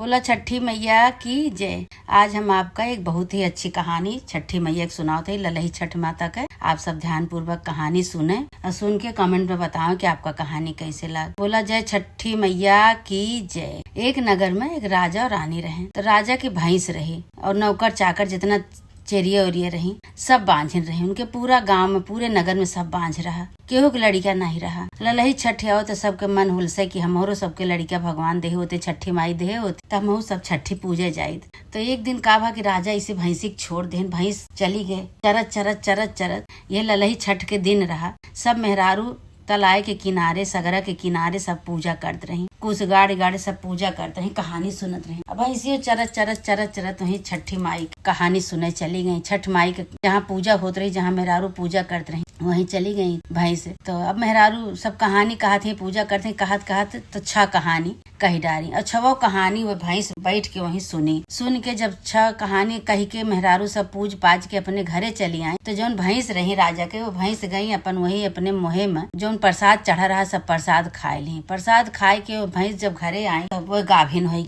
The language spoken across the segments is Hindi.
बोला छठी मैया की जय। आज हम आपका एक बहुत ही अच्छी कहानी छठी मैया की सुनाते ललही छठ माता का। आप सब ध्यान पूर्वक कहानी सुने और सुन के कमेंट में बताओ कि आपका कहानी कैसे लगा। बोला जय छठी मैया की जय। एक नगर में एक राजा और रानी रहे। तो राजा की भैंस रही और नौकर चाकर जितना चेरिया उरिया रही सब बांझिन रही। उनके पूरा गांव में पूरे नगर में सब बांझ रहा, केहू के लड़का नहीं रहा। ललही छठी आओ तो सबके मन हुलसे कि हमरो सबके लड़का भगवान देहे होते, छठी माई देहे होते तो हमहू सब छठी पूजे जाइत। तो एक दिन का भा कि राजा इसे भैंसी छोड़ देन, भैंस चली गए चरत चरत चरत चरत। ये ललही छठ के दिन रहा। सब मेहरारू तलाय के किनारे सगरा के किनारे सब पूजा करते रही, कुछ गाड़ी गाड़ी सब पूजा करते रही, कहानी सुनत रही। अब इसी चरत चरत चरत चरत वही छठी माई कहानी सुने चली गई। छठ माई के जहाँ पूजा होत रही, जहाँ मेहरारू पूजा करते रही वहीं चली गई भैंस। तो अब मेहरारू सब कहानी कहत ही पूजा करते कहत कहत तो छह कहानी कही डारी। अच्छा वो कहानी वो भैंस बैठ के वहीं सुन के जब छह कहानी कही के मेहरारू सब पूज पाज के अपने घरे चली आई। तो जौन भैंस रही राजा के वो भैंस गई अपन वही अपने मुहे में जौन प्रसाद चढ़ा रहा सब प्रसाद खाए ली। प्रसाद खाए के वो भैंस जब घरे आई तो वो गाभिन हो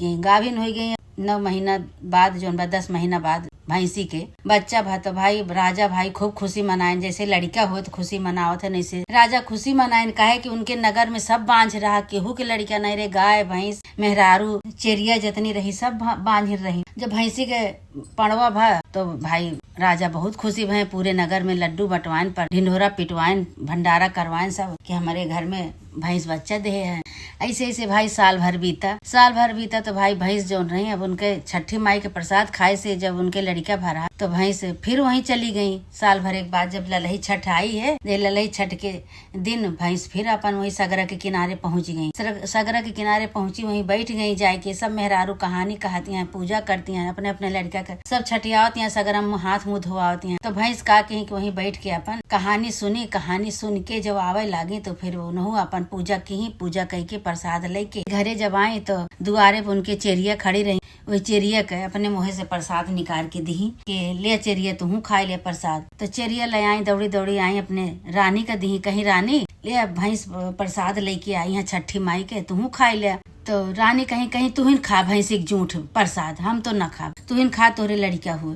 गई। 9 महीना बाद जौन 10 महीना बाद भैंसी के बच्चा भा। तो भाई राजा भाई खूब खुशी मनाए, जैसे लड़का हो तो खुशी मनावत है नहीं राजा खुशी मनाए। कहे कि उनके नगर में सब बांझ रहा, केहू के लड़का नहीं रहे, गाय भैंस मेहरारू चेरिया जितनी रही सब बांझ रही। जब भैंसी के पड़वा भा तो भाई राजा बहुत खुशी भय। पूरे नगर में लड्डू बंटवाइन पर ढिंढोरा पिटवाइन भंडारा करवाइन सब कि हमारे घर में भैंस बच्चा दे है। ऐसे ऐसे भाई साल भर बीता तो भाई भैंस जौन रही अब उनके छठी माई के प्रसाद खाए से जब उनके लड़का भरा तो भैंस फिर वहीं चली गई। साल भर एक बाद जब ललही छठ आई है, ललही छठ के दिन भैंस फिर अपन वही सगरा के किनारे पहुंच गई। सगरा के किनारे पहुंची वहीं बैठ गई जाके। सब मेहरारू कहानी कहती हैं, पूजा करती हैं, अपने अपने लड़का का सब छठियावती हैं, सगरा हाथ मुंह धोआवती हैं। तो भैंस का कहीं वहीं बैठ के अपन कहानी सुन के जब आवे लागी तो फिर उन्हों अपन पूजा की पूजा कह के प्रसाद लेके घरे जब आई तो दुआरे पे उनके चेरिया खड़ी रही। वही चेरिया के अपने मुँह से प्रसाद निकाल के दी के ले चेरिया तुहू खाए ले प्रसाद। तो चेरिया ले आई, दौड़ी दौड़ी आई अपने रानी का दी, कहीं रानी ले भैंस प्रसाद लेके आई है छठी माई के, तुहू खाए ले। तो रानी कहीं तुहिन खा भैंसी के जूठ प्रसाद, हम तो न खा, तुहिन खा तोरे लड़का हुए,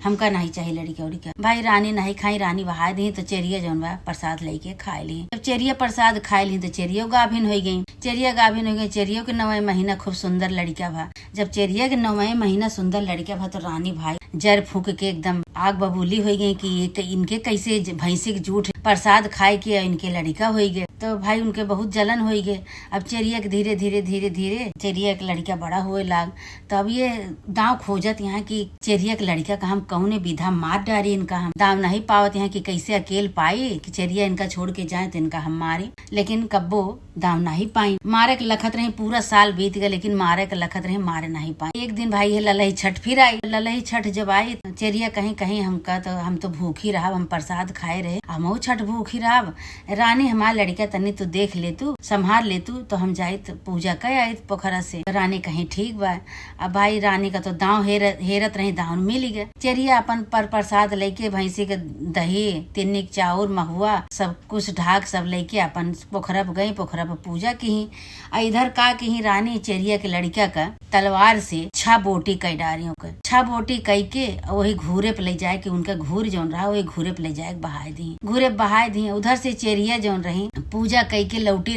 हमका नहीं चाहिए लड़का उड़का। भाई रानी नहीं खाई, रानी बहा दी तो चेरिया जौन बा प्रसाद लेके खाए ली। जब चेरिया प्रसाद खाए ली तो चेरिया गाभिन हो गई। चेरिया के 9वें महीना खूब सुंदर लड़का भा। जब चेरिया के 9वें महीना सुंदर लड़का भा तो रानी भाई जर फूक के एकदम आग बबूली हो गई कि इनके कैसे भैंसी के जूठ प्रसाद खाए के इनके लड़का हो गए। तो भाई उनके बहुत जलन हो गए। अब चेरिया के धीरे धीरे चेरिया के लड़का बड़ा हुए लाग। तब ये दाव खोजत यहाँ की चेरिया के लड़का का हम कौने विधा मार डारी, इनका हम दाव नहीं पावत यहाँ कि कैसे अकेल पाई कि चेरिया इनका छोड़ के जाए तो इनका हम मारे, लेकिन कब्बो दाव नहीं पाई। मारे के लखत रही, पूरा साल बीत गया लेकिन मारे के लखत रही, मारे नहीं पाई। एक दिन भाई ये ललही छठ फिर आई। ललही छठ जब आई चेरिया कहीं हमका तो हम तो भूखी रहा, हम प्रसाद खाए रहे, हम छठ भूखी रहा। रानी हमारा लड़का तनी तू देख ले, तू संभाल ले, तू तो हम जाए पूजा कर आई पोखरा से। रानी कहीं ठीक बा। अब भाई रानी का तो दाव हेरत रही, दाव मिल गया। चेरिया अपन पर प्रसाद लेके भैंसी के दही तिन्नी चाउर महुआ सब कुछ ढाक सब लेके अपन पोखरा पे गई, पोखरा पे पूजा की। इधर का की रानी चेरिया के लड़का का तलवार से 6 बोटी कई डारियों का 6 बोटी कई के वही घूरे पे ले जाए कि उनका घूर जौन रहा वही घूरे पे ले जाए बहाए दी। उधर से चेरिया जौन रही पूजा कई के लौटी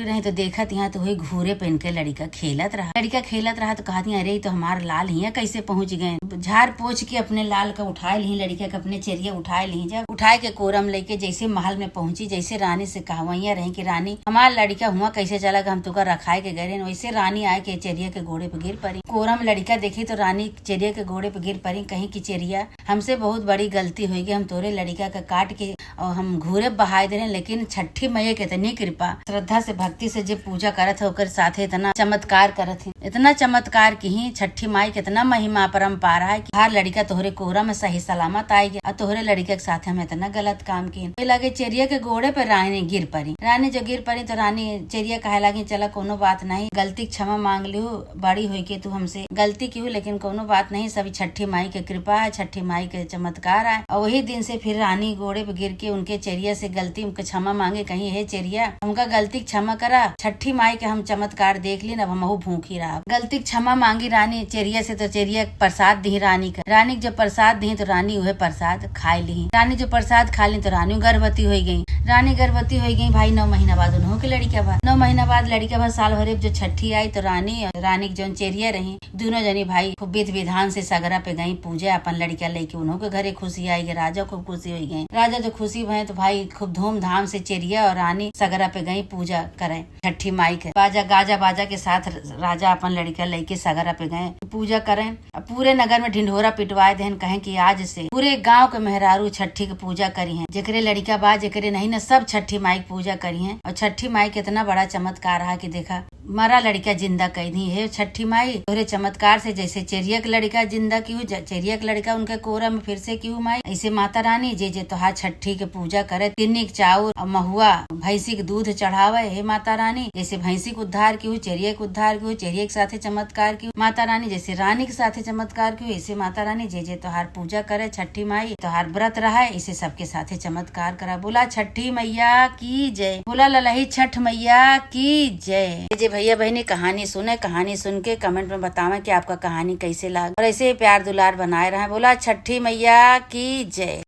रही तो देखत यहाँ तो वही घूरे पे इनके लड़का खेलत रहा। तो कहती अरे तो हमारा लाल हिया कैसे पहुंच गए। झाड़ पोछ के अपने लाल का उठाए ली, लड़का का अपने चेरिया उठाए ली। जब उठाए के कोरम लेके जैसे महल में पहुंची, जैसे रानी से कहवैया रही कि रानी हमारा लड़का हुआ कैसे चला हम तुका रखाए के गए, वैसे रानी आए के चेरिया के घोड़े पे गिर पड़ी। कोरम लड़का देखी तो रानी चेरिया के घोड़े पे गिर पड़ी, कहीं की चेरिया हमसे बहुत बड़ी गलती हुई, हम तोरे लड़का का काट के और हम घूरे बहाए दे रहे, लेकिन छठी मैया के इतनी कृपा श्रद्धा से भक्ति से जो पूजा करत है ओकर साथे इतना चमत्कार करत है, इतना चमत्कार की ही छठी माई के इतना महिमा परम्पारा है कि हर लड़का तोहरे कोहरा में सही सलामत आई गया और तोहरे लड़के के साथ हम इतना गलत काम किए। लगे चेरिया के घोड़े पे रानी गिर पड़ी। रानी जो गिर पड़ी तो रानी चेरिया कहे लगी चला कोनो बात नहीं, गलती क्षमा मांग लियो, बड़ी हुई के तू हमसे गलती की, लेकिन कोनो बात नहीं, सभी छठी माई के कृपा है, छठी माई के चमत्कार है। और वही दिन से फिर रानी घोड़े पे गिर के उनके चेरिया से गलती उनके क्षमा मांगे, कहीं हे चेरिया उनका गलती क्षमा करा, छठी माई के हम चमत्कार देख ली, अब हम भूखी रहा। गलती क्षमा मांगी रानी चेरिया से, तो चेरिया प्रसाद दी रानी का। रानी जब प्रसाद दी तो रानी वह प्रसाद खा ली। रानी जो प्रसाद खा ली तो रानी गर्भवती हो गई। रानी गर्भवती हो गई भाई। 9 महीना बाद उन्हों के लड़का बा। 9 महीना बाद लड़का बा। साल भरे जो छठी आई तो रानी जो चेरिया रही दोनों जनी भाई खूब विधि विधान से सगरा पे गई पूजा अपन लड़का लेके। उन्हों के घरे खुशी आई गई। राजा खूब खुशी हो गई। राजा जो खुशी भये तो भाई खूब धूमधाम से चेरिया और रानी सगरा पे गई पूजा करे छठी माई के। बाजा गाजा बाजा के साथ राजा अपन लड़का लेके सगरा पे गए पूजा करें। पूरे नगर में ढिंढोरा पिटवाए देन, कहें कि आज से पूरे गांव के मेहरारू छठी की पूजा करी है। जेकरे लड़का बा जेकरे नहीं ना सब छठी माई की पूजा करी है। और छठी माई के इतना बड़ा चमत्कार रहा कि देखा मरा लड़का जिंदा कही दी है छठी माई तोरे चमत्कार से। जैसे चेरिया का लड़का जिंदा क्यों, चेरिया का लड़का उनके कोरा में फिर से क्यों माई, ऐसे माता रानी जे जे तोहार छठी के पूजा करे, तिन्नी के चाउर और महुआ भैंसी के दूध चढ़ावे हे माता रानी। जैसे भैंसी के उद्धार क्यों, चेरिया के उद्धार क्यों, चेरिया के साथे चमत्कार क्यों माता रानी। जैसे रानी के साथे चमत्कार क्यों, ऐसे माता रानी जे जे तोहार पूजा करे छठी माई तोहार व्रत रहा है, इसे सबके साथे चमत्कार करा। बोला छठी मैया की जय, बोला ललही छठ मैया की जय। जे भैया बहनी कहानी सुने, कहानी सुन के कमेंट में बतावें कि आपका कहानी कैसे लगा और ऐसे प्यार दुलार बनाए रहे। बोला छठी मैया की जय।